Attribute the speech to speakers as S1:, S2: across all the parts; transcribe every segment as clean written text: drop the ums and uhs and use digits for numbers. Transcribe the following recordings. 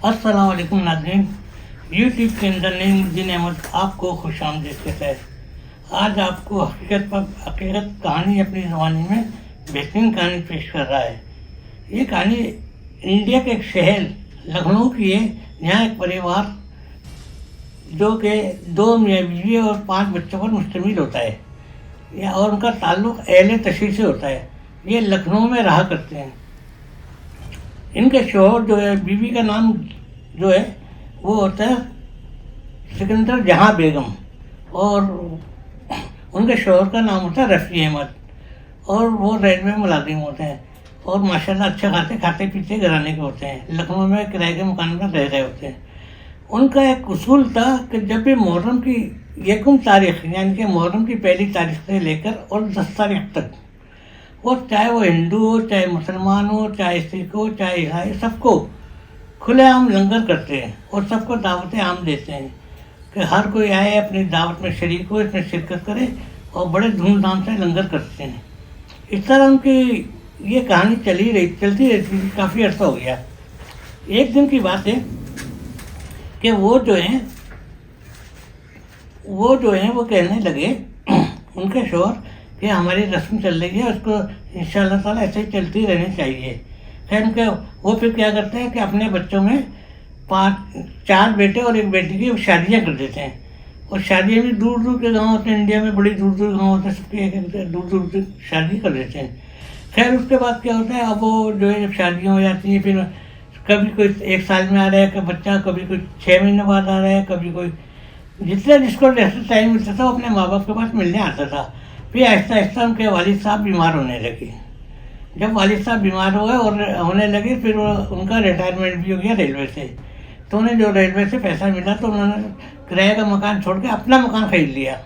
S1: अस्सलाम वालेकुम नाज़रीन। यूट्यूब के अंदर नईमुद्दीन अहमद आपको खुशामदीद कहता है। आज आपको हकीकत कहानी अपनी ज़बानी में बेहतरीन कहानी पेश कर रहा है। ये कहानी इंडिया के एक शहर लखनऊ की है, यहाँ एक परिवार जो कि 2 मियाँ बीवी और 5 बच्चों पर मुश्तमिल होता है और उनका ताल्लुक़ अहले तशरीह से होता है। ये लखनऊ में रहा करते हैं। इनके शोहर जो है, बीवी का नाम जो है वो होता है सिकंदर जहां बेगम और उनके शोहर का नाम होता है रफ़ी अहमद और वो रेलवे में मुलाजिम होते हैं और माशाल्लाह अच्छे खाते खाते पीते घराने के होते हैं। लखनऊ में किराए के मकान में रह रहे होते हैं। उनका एक उसूल था कि जब भी मुहर्रम की 1 तारीख यानी कि मुहर्रम की पहली तारीख से लेकर और 10 तारीख तक, वो चाहे वो हिंदू हो, चाहे मुसलमान हो, चाहे सिख हो, चाहे ईसाई, सबको खुलेआम लंगर करते हैं और सबको दावतें आम देते हैं कि हर कोई आए, अपनी दावत में शरीक हो, इसमें शिरकत करे और बड़े धूमधाम से लंगर करते हैं। इस तरह उनकी ये कहानी चलती रहती थी, काफ़ी अर्सा हो गया। एक दिन की बात है कि वो जो हैं वो कहने लगे उनके शोहर कि हमारी रस्म चल रही है, उसको इंशाअल्लाह ताला ऐसे ही चलती रहनी चाहिए। खैर उनके वो फिर क्या करते हैं कि अपने बच्चों में 4 बेटे और 1 बेटी की शादियाँ कर देते हैं। और शादियाँ भी दूर दूर के गाँव होते हैं, इंडिया में बड़ी दूर दूर गाँव होते हैं, सबकी एक दूर दूर की शादी कर देते हैं। खैर उसके बाद क्या होता है, अब वो जो है जब शादियाँ हो जाती हैं, फिर कभी कोई 1 साल में आ रहा है कि बच्चा, कभी कोई 6 महीने बाद आ रहा है, कभी कोई जितना जिसको जैसे टाइम मिलता था वो अपने माँ बाप के पास मिलने आता था। फिर आहिस्ता आहिस्ता उनके वालिद साहब बीमार होने लगे। जब वालिद साहब बीमार हो गए और होने लगे, फिर उनका रिटायरमेंट भी हो गया रेलवे से। तो उन्हें जो रेलवे से पैसा मिला तो उन्होंने किराए का मकान छोड़ के अपना मकान खरीद लिया।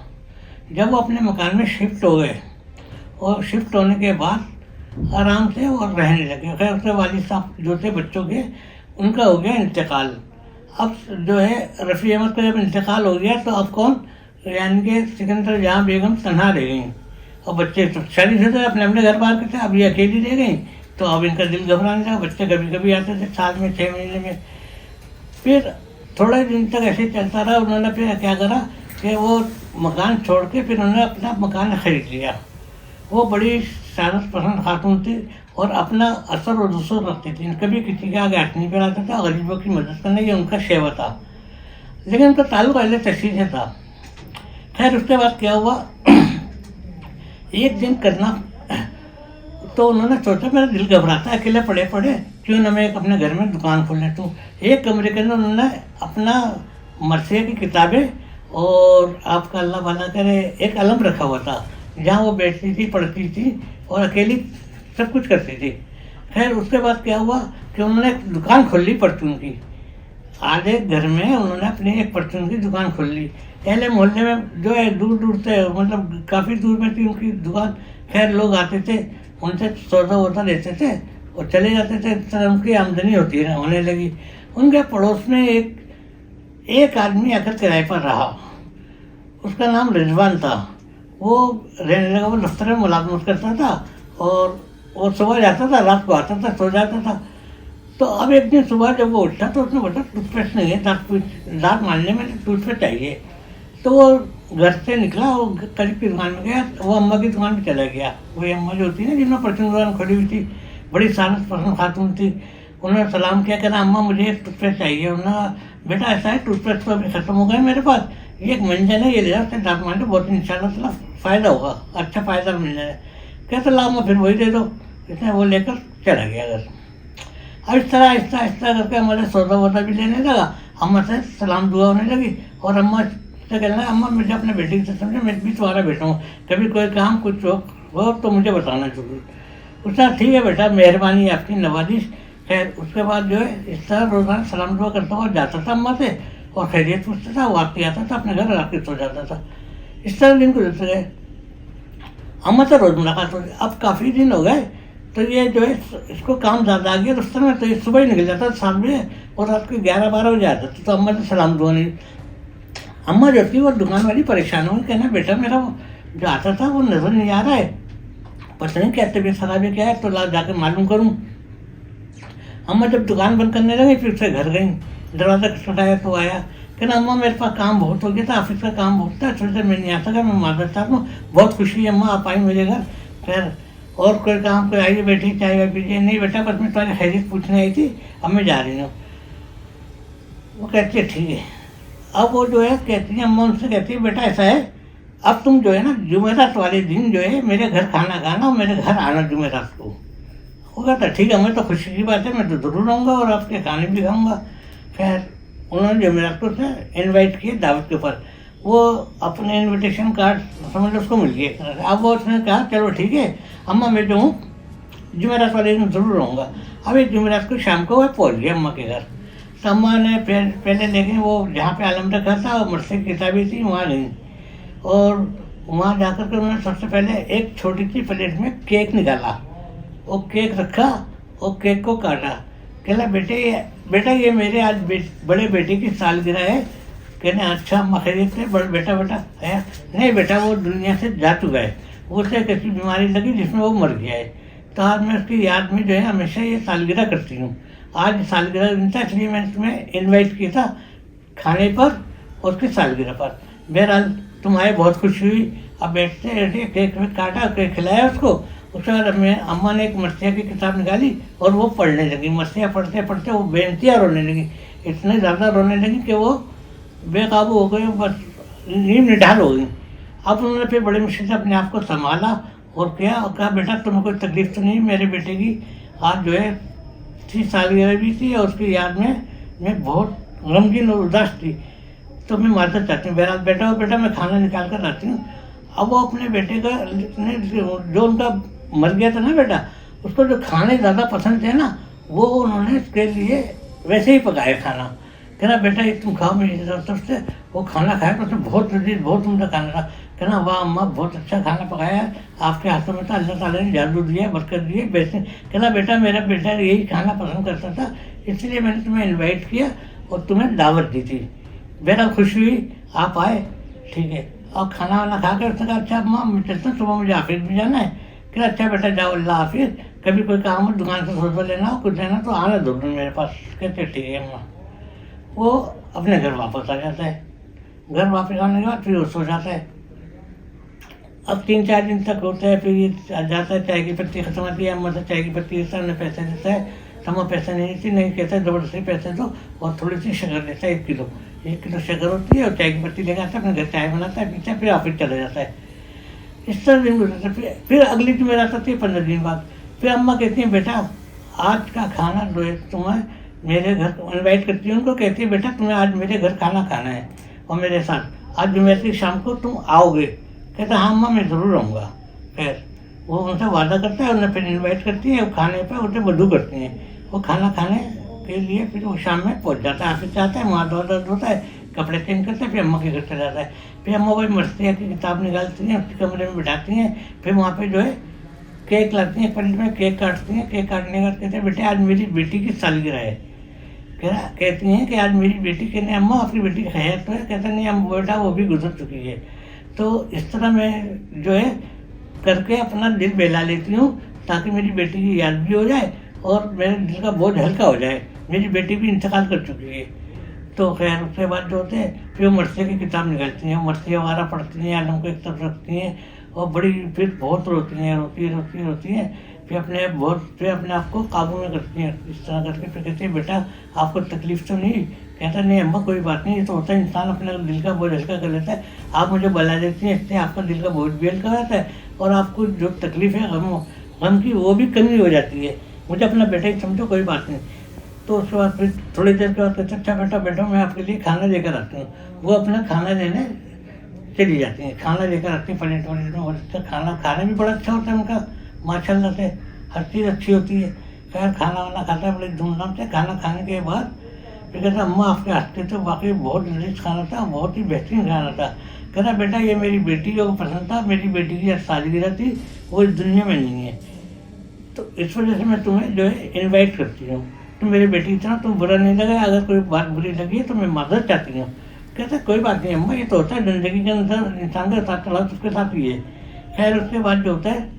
S1: जब वो अपने मकान में शिफ्ट हो गए और शिफ्ट होने के बाद आराम से और रहने लगे। खैर उसके वालिद साहब जो थे बच्चों के, उनका हो गया इंतकाल। अब जो है रफ़ी अहमद का जब इंतकाल हो गया तो अब कौन, यानी कि सिकंदर जहां बेगम तन्हा रह गई और बच्चे तो शादी से तो अपने अपने घर बाहर के थे, अब ये अकेली रह गई। तो अब इनका दिल घबराने लगा। बच्चे कभी कभी आते थे साल में 6 महीने में। फिर थोड़े दिन तक ऐसे चलता रहा। उन्होंने फिर क्या करा कि वो मकान छोड़ के फिर उन्होंने अपना मकान खरीद लिया। वो बड़ी शादत पसंद खातून थी और अपना असर और दूसर रखती थी, कभी किसी के आगे हाथ नहीं फैलाता था, गरीबों की मदद करने ये उनका शेवा था। लेकिन उनका ताल्लुक अहले तशरीह से था। खैर उसके बाद क्या हुआ, एक दिन करना तो उन्होंने सोचा मेरा दिल घबराता है, अकेले पड़े पड़े क्यों ना मैं अपने घर में दुकान खोल लेता हूँ। एक कमरे के अंदर उन्होंने अपना मरसिया की किताबें और आपका अल्लाह भला करे एक अलम रखा हुआ था, जहाँ वो बैठती थी, पढ़ती थी और अकेली सब कुछ करती थी। खैर उसके बाद क्या हुआ कि उन्होंने एक दुकान खोल ली परचून की। आधे घर में उन्होंने अपनी एक परचून की दुकान खोल ली। पहले मोहल्ले में जो है दूर दूर से, मतलब काफ़ी दूर में थी उनकी दुकान। खैर लोग आते थे, उनसे सौदा वौदा लेते थे और चले जाते थे। इस तरह उनकी आमदनी होने लगी। उनके पड़ोस में एक आदमी आकर किराए पर रहा। उसका नाम रिजवान था। वो रहने लगा, वो दफ्तर में मुलाजमत करता था और वो सुबह जाता था, रात को आता था, सो जाता था। तो अब एक दिन सुबह जब वो उठा तो उसने बोला टूथपेस्ट नहीं है, दांत मारने में टूथपेस्ट चाहिए। तो वो घर से निकला और करीब की दुकान में गया। वो अम्मा की दुकान में चला गया। वही अम्मा जो होती है ना, जिन्होंने परचून दुकान खोली हुई थी, बड़ी सानस पसंद खातून थी। उन्होंने सलाम किया, कहना अम्मा मुझे एक टूथपेस्ट चाहिए। उन्होंने बेटा ऐसा है, टूथपेस्ट तो अभी ख़त्म हो गए मेरे पास, ये एक मंजन है, ये ले जाओ, दांत मारने बहुत इंशाल्लाह फ़ायदा होगा, अच्छा फ़ायदा मिल जाए। कहते ला अम्मा फिर वही दे दो। इसने वो लेकर चला गया घर। अब इस तरह आहिस्ता आहिस्ता करके हमारे सौदा वौदा भी लेने लगा। अम्मा से सलाम दुआ होने लगी और अम्मा से कहना अम्मा मुझे अपने बेटे से समझे, मैं भी तुम्हारा बेटा हूँ, कभी कोई काम कुछ हो तो मुझे बताना जरूर। उसने ठीक है बेटा, मेहरबानी आपकी, नवाजिश। खैर उसके बाद जो है इस तरह रोज़ाना सलाम दुआ करता हुआ जाता था अम्मा से और खैरियत पूछता था, वापसी आता था, अपने घर आके सो जाता था। इस तरह दिन गुजरते गए। अम्मा से रोज़ मुलाकात हो गई। अब काफ़ी दिन हो गए तो ये जो है इसको काम ज़्यादा आ गया दफ्तर में, तो ये सुबह ही निकल जाता था 7 बजे और रात को 11-12 बजे आता था। तो अम्मा से सलाम दुआ नहीं। अम्मा जो थी वो दुकान वाली परेशान हुई, कहना बेटा मेरा वो जो आता था वो नज़र नहीं आ रहा है, पता नहीं क्या तबीयत खराब है क्या है, तो ला जाकर मालूम करूँ। अम्मा जब दुकान बंद करने लगी फिर से घर गई, दरवाज़ा खटखटाया तो आया, कहना अम्मा मेरे पास काम बहुत हो गया था, ऑफिस का काम बहुत था, थोड़ी देर मैं नहीं आ सका, मैं माजरत चाहता हूँ, बहुत खुशी है अम्मा आप आई मेरे घर। फिर और कोई काम कोई आइए बैठी चाय वाय पीजिए, नहीं बेटा बस मैं तुम्हारी खैरियत पूछने आई थी, अब मैं जा रही हूँ। वो कहती है ठीक है। अब वो जो है कहती है अम्मा उनसे कहती है बेटा ऐसा है, अब तुम जो है ना जुमेरात वाले दिन जो है मेरे घर खाना खाना और मेरे घर आना जुमेरात को। वो कहता ठीक है, मैं तो खुशी की बात है, मैं तो ज़रूर आऊँगा और आपके खाने भी खाऊँगा। खैर उन्होंने जुमेरात को से इन्वाइट किए दावत के ऊपर, वो अपने इनविटेशन कार्ड समझ लो उसको मिल गए। अब वो उसने कहा चलो ठीक है अम्मा मैं जो हूँ जुमेरात वाले दिन ज़रूर आऊँगा। अब एक जुमेरात को शाम को वह पहुँच गया अम्मा के घर। तो अम्मा ने पहले देखें वो जहाँ पे आलम रखा था और मुझसे किताबें थी वहाँ नहीं, और वहाँ जाकर के उन्होंने सबसे पहले एक छोटी सी प्लेट में केक निकाला, वो केक रखा और केक को काटा। कहला बेटा ये मेरे आज बड़े बेटे की सालगिरह है। कहने अच्छा अम्मा खैरियत से, बड़ा बेटा है? नहीं बेटा वो दुनिया से जा चुका है, वो उसे कैसी बीमारी लगी जिसमें वो मर गया है, तो आज मैं उसकी याद में जो है हमेशा ये सालगिरह करती हूँ। आज सालगिरह दिन था इसलिए मैंने तुम्हें इन्वाइट किया था खाने पर और उसकी सालगिरह पर। बहरहाल तुम आए बहुत खुशी हुई। अब बैठते बैठे केक में काटा, केक खिलाया उसको। उसके बाद अम्मा ने एक मरसिया की किताब निकाली और वो पढ़ने लगी। मरसिया पढ़ते पढ़ते वो बेनतिया रोने लगी, इतने ज़्यादा रोने लगी कि वो बेकाबू हो गई, बस नींद निढाल हो गई। अब उन्होंने फिर बड़ी मुश्किल से अपने आप को संभाला और कहा बेटा तुम्हें कोई तकलीफ तो नहीं? मेरे बेटे की आज जो है 30 सालगिरह भी थी और उसकी याद में मैं बहुत गमगीन और उदास थी, तो मैं माजरत चाहती हूँ। बहरहाल बेटा मैं खाना निकाल कर लाती हूँ। अब वो अपने बेटे का ने जो उनका मर गया था ना बेटा, उसको जो खाने ज़्यादा पसंद थे ना, वो उन्होंने उसके लिए वैसे ही पकाया खाना। कहना बेटा ये तुम खाओ मेरी तरफ से। वो खाना खाया तो उसमें बहुत लजीज बहुत उम्दा खाना था। कहना वाह अम्मा बहुत अच्छा खाना पकाया है, आपके हाथों में तो अल्लाह ताला ने जादू दिया, बरकत दी है। वैसे कहना बेटा मेरा बेटा यही खाना पसंद करता था, इसलिए मैंने तुम्हें इन्वाइट किया और तुम्हें दावत दी थी। बहरहाल खुशी हुई आप आए, ठीक है। और खाना वाना खा कर उसने कहा अच्छा अम्मा मैं चलता हूँ, सुबह मुझे ऑफिस भी जाना है। क्या अच्छा बेटा जाओ अल्लाह हाफिज़, कभी कोई काम हो दुकान से सौदा लेना हो कुछ लेना तो आना दो मेरे पास। कहते ठीक है अम्मा। वो अपने घर वापस आ जाता है। घर वापस आने के बाद फिर वो सो जाता है। अब 3-4 दिन तक होता है, फिर ये जाता है, चाय की पत्ती खत्म होती है, अम्मा से चाय की पत्ती देता है, उन्हें पैसे देता है। अम्मा पैसे नहीं देती, नहीं कहता है ज़बरदस्ती पैसे दो, और थोड़ी सी शक्कर देता है 1 किलो शक्कर होती है, और चाय की पत्ती लेकर आता है, अपने घर चाय बनाता है, पीता है, फिर ऑफिस चला जाता है। इस तरह दिन गुजरता है। फिर अगली जुमेरात आती है 15 दिन बाद। फिर अम्मा कहती हैं बेटा आज का खाना जो है तुम्हें मेरे घर इन्वाइट करती है उनको, कहती है बेटा तुम्हें आज मेरे घर खाना खाना है और मेरे साथ आज जुमेरात की शाम को तुम आओगे? कहता हाँ अम्मा मैं ज़रूर आऊँगा। खैर वो उनसे वादा करता है, उन्हें फिर इन्वाइट करती है, वो खाने पर उसे मधु करती हैं। वो खाना खाने के लिए फिर वो शाम में पहुँच जाता है, ऑफिस जाता है, वहाँ दौड़ होता है, कपड़े चेंज करते हैं, फिर अम्मा के घर चला जाता है। फिर अम्मा वही मरसिया की किताब निकालती हैं, उसके कमरे में बिठाती हैं, फिर वहाँ पे जो है केक लाती हैं, प्लेट में केक काटती हैं। केक काटने के बाद कहते हैं बेटे आज मेरी बेटी की सालगिरह है। कहती हैं कि आज मेरी बेटी कहने अम्मा आपकी बेटी की खैर तो है? कहते नहीं अम्मा बेटा वो भी गुजर चुकी है। तो इस तरह मैं जो है करके अपना दिल बहला लेती हूँ ताकि मेरी बेटी की याद भी हो जाए और मेरे दिल का बोझ हल्का हो जाए। मेरी बेटी भी इंतकाल कर चुकी है। तो खैर उसके बाद जो होते हैं फिर वो मरसिया की किताब निकालती हैं, मरसिया वगैरह पढ़ती हैं, आलम को एक तरफ रखती हैं और बड़ी फिर बहुत रोती हैं। फिर अपने आप को काबू में करती हैं। इस तरह करके फिर कहती है बेटा आपको तकलीफ़ तो नहीं? कहता नहीं अम्मा कोई बात नहीं, ये तो होता है इंसान अपने दिल का बोझ हल्का कर लेता है। आप मुझे बला देती हैं इससे आपका दिल का बोझ भी हल्का रहता है और आपको जो तकलीफ़ है गम की वो भी कमी हो जाती है। मुझे अपना बेटा ही समझो, कोई बात नहीं। तो उसके बाद फिर थोड़ी देर के बाद कहते अच्छा बेटा मैं आपके लिए खाना लेकर आती हूँ। वो अपना खाना लेने चली जाती हैं, खाना लेकर आती हैं प्लेट में। और अच्छा खाना भी बड़ा अच्छा होता है उनका माशाल्लाह से, हर चीज़ अच्छी होती है। खैर खाना वाना खाता है बड़े धूमधाम से। खाना खाने के बाद फिर कहता अम्मा आपके हाथ के तो वाकई बहुत लजीज खाना था, बहुत ही बेहतरीन खाना था। कहता बेटा ये मेरी बेटी को पसंद था, मेरी बेटी की सालगिरह थी, वो इस दुनिया में नहीं है, तो इस वजह से मैं तुम्हें जो है इन्वाइट करती हूँ। तो मेरी बेटी की तरह तुम बुरा नहीं लगा, अगर कोई बात बुरी लगी है तो मैं माजरत चाहती हूँ। कहता कोई बात नहीं अम्मा, ये तो होता है ज़िंदगी के अंदर, इंसान के साथ चला तो उसके साथ ही है। खैर उसके बाद जो होता है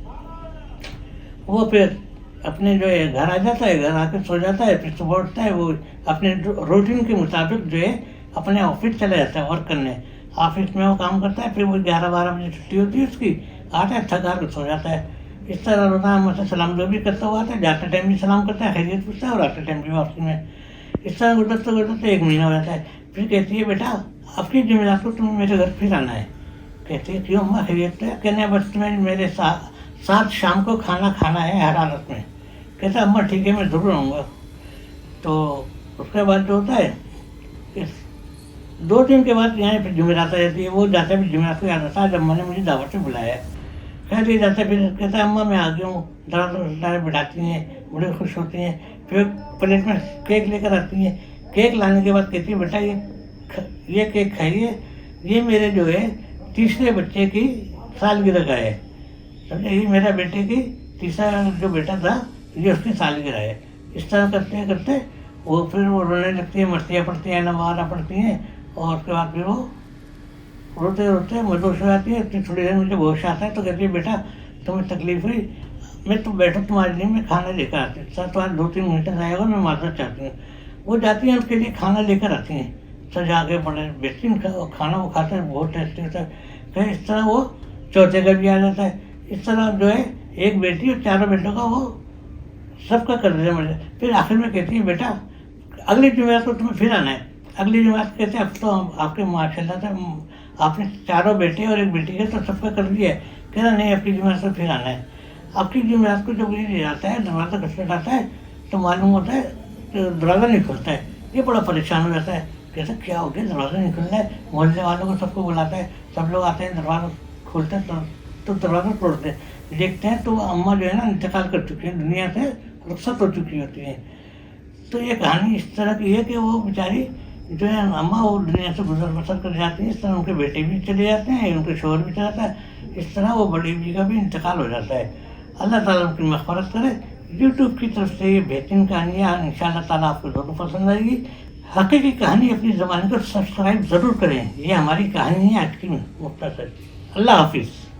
S1: वो फिर अपने जो है घर आ जाता है, घर आके सो जाता है, फिर सुबह उठता है, वो अपने रूटीन के मुताबिक जो है अपने ऑफिस चला जाता है वर्क करने। ऑफिस में वो काम करता है, फिर वो 11-12 बजे छुट्टी होती है उसकी, आता है थका कर सो जाता है। इस तरह रोज़ाना मुझसे सलाम जो भी करता हुआ आता है, जाते टाइम भी सलाम करता है, खैरियत पूछता है, और आते टाइम भी वापसी में। इस तरह गुजरते गुजरते 1 महीना हो जाता है। फिर कहती है बेटा आपकी जिम्मेदारी को तुम्हें मेरे घर फिर आना है। कहती है क्यों अम्मा, खैरियत है? कहने बस तुम्हें मेरे साथ शाम को खाना खाना है हर हालत में। कहता अम्मा ठीक है मैं ज़रूर आऊँगा। तो उसके बाद जो होता है, इस 2 दिन के बाद यहाँ फिर जुमेरात आ जाती है। वो जाता है, फिर जुमेरात को याद आता है जब अम्मा ने मुझे दावत से बुलाया है। खैर ये जाता है, फिर कहता है अम्मा मैं आ गया हूँ। दरवाजा बिठाती हैं, बड़े खुश होती हैं। फिर प्लेट में केक लेकर आती हैं। केक लाने के बाद कहती है बेटा ये केक खाइए, ये मेरे जो है तीसरे बच्चे की सालगिरह का है। समझे, ये मेरा बेटे की तीसरा जो बेटा था ये उसकी सालगिरह है। इस तरह करते करते वो फिर वो रोने लगती है, मस्तियाँ पड़ती हैं, नमाज़ पढ़ती हैं, और उसके बाद फिर वो रोते रोते मदोश हो जाती है। फिर थोड़ी देर मुझे होश आता है तो कहती है बेटा तुम्हें तकलीफ हुई, मैं तो बैठो तुम्हारे लिए मैं खाना लेकर आती हूँ। सर तुम्हारे 2-3 घंटे रहेगा, मैं माजरत चाहती हूँ। वो जाती हैं, उसके लिए खाना लेकर आती हैं, सजा के बड़े बेहतरीन खाना वो खाते हैं, बहुत टेस्टी होता है। फिर इस तरह वो चौथे का भी आ जाता है। इस तरह जो है एक बेटी और 4 बेटों का वो सबका कर दिया मुझे। फिर आखिर में कहती है बेटा अगली जुमेरात को तुम्हें फिर आना है। अगली जुमेरात कहते अब तो आपके माशाल्लाह से आपने 4 बेटे और 1 बेटी के तो सबका कर दिया है। कह रहा नहीं आपकी जुमेरात को फिर आना है। आपकी जुमेरात को जब ये जाता है, दरवाज़ा खटखट आता है तो मालूम होता है कि दरवाज़ा नहीं खुलता है। ये बड़ा परेशान हो जाता है, कहता क्या हो गया दरवाज़ा नहीं खुल रहा है। मोहल्ले वालों को सबको बुलाता है, सब लोग आते हैं, दरवाज़ा खोलते हैं तो दरवाज़ा तोड़ते हैं। देखते हैं तो अम्मा जो है ना इंतकाल कर चुकी है, दुनिया से रुखसत हो चुकी होती है। तो ये कहानी इस तरह की है कि वो बेचारी जो है अम्मा वो दुनिया से गुजर बसर कर जाती है। इस तरह उनके बेटे भी चले जाते हैं, उनके शोहर भी चला जाता है। इस तरह वो बड़ी बीवी का भी इंतकाल हो जाता है। अल्लाह ताला उनकी मग़फ़िरत करे। यूट्यूब की तरफ से ये बेहतरीन कहानियाँ इंशाअल्लाह ताला आपको ज़रूर पसंद आएगी। हकीकी कहानी अपनी ज़बान को सब्सक्राइब ज़रूर करें। ये हमारी कहानी है आज की मुख्तसर। अल्लाह हाफिज़।